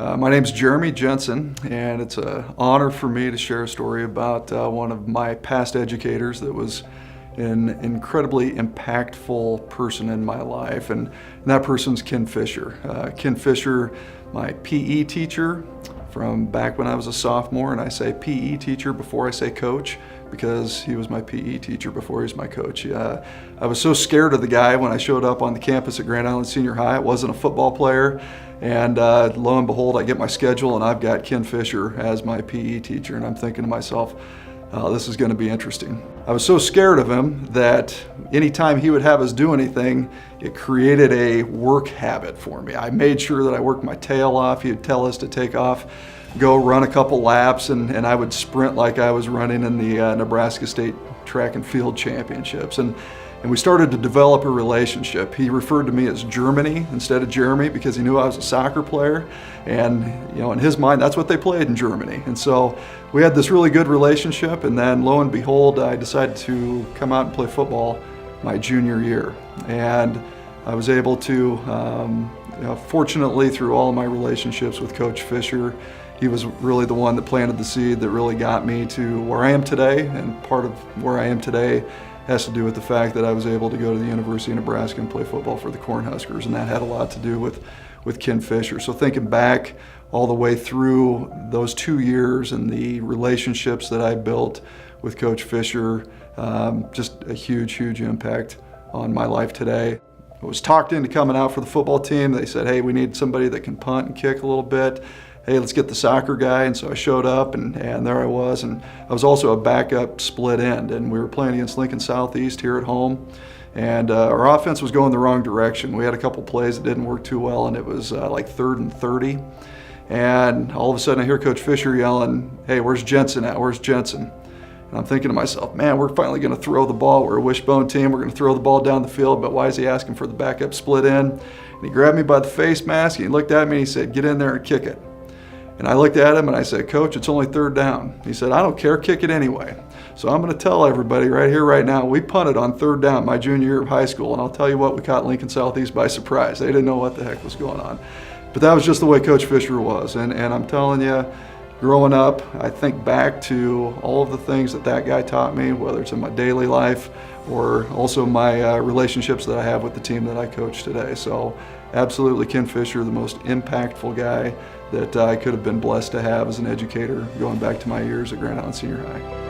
My name's Jeremy Jensen, and it's an honor for me to share a story about one of my past educators that was an incredibly impactful person in my life, and that person's Ken Fisher. Ken Fisher, my PE teacher from back when I was a sophomore, and I say PE teacher before I say coach because he was my PE teacher before he was my coach. I was so scared of the guy when I showed up on the campus at Grand Island Senior High. I wasn't a football player, and lo and behold, I get my schedule and I've got Ken Fisher as my PE teacher, and I'm thinking to myself, this is going to be interesting. I was so scared of him that anytime he would have us do anything, it created a work habit for me. I made sure that I worked my tail off. He would tell us to take off, go run a couple laps, and I would sprint like I was running in the Nebraska State Track and Field Championships. And we started to develop a relationship. He referred to me as Germany instead of Jeremy because he knew I was a soccer player. And in his mind, that's what they played in Germany. And so we had this really good relationship, and then lo and behold, I decided to come out and play football my junior year. And I was able to, fortunately, through all of my relationships with Coach Fisher, he was really the one that planted the seed that really got me to where I am today. And part of where I am today has to do with the fact that I was able to go to the University of Nebraska and play football for the Cornhuskers, and that had a lot to do with Ken Fisher. So thinking back all the way through those 2 years and the relationships that I built with Coach Fisher, just a huge, huge impact on my life today. I was talked into coming out for the football team. They said, hey, we need somebody that can punt and kick a little bit. Hey, let's get the soccer guy. And so I showed up, and there I was. And I was also a backup split end, and we were playing against Lincoln Southeast here at home. And our offense was going the wrong direction. We had a couple plays that didn't work too well, and it was like 3rd and 30. And all of a sudden I hear Coach Fisher yelling, hey, where's Jensen at? Where's Jensen? And I'm thinking to myself, man, we're finally going to throw the ball. We're a wishbone team. We're going to throw the ball down the field, but why is he asking for the backup split end? And he grabbed me by the face mask, and he looked at me and he said, get in there and kick it. And I looked at him and I said, Coach, it's only 3rd down. He said, I don't care, kick it anyway. So I'm going to tell everybody right here, right now, we punted on 3rd down my junior year of high school, and I'll tell you what, we caught Lincoln Southeast by surprise. They didn't know what the heck was going on. But that was just the way Coach Fisher was. And I'm telling you, growing up, I think back to all of the things that guy taught me, whether it's in my daily life or also my relationships that I have with the team that I coach today. So absolutely Ken Fisher, the most impactful guy that I could have been blessed to have as an educator going back to my years at Grand Island Senior High.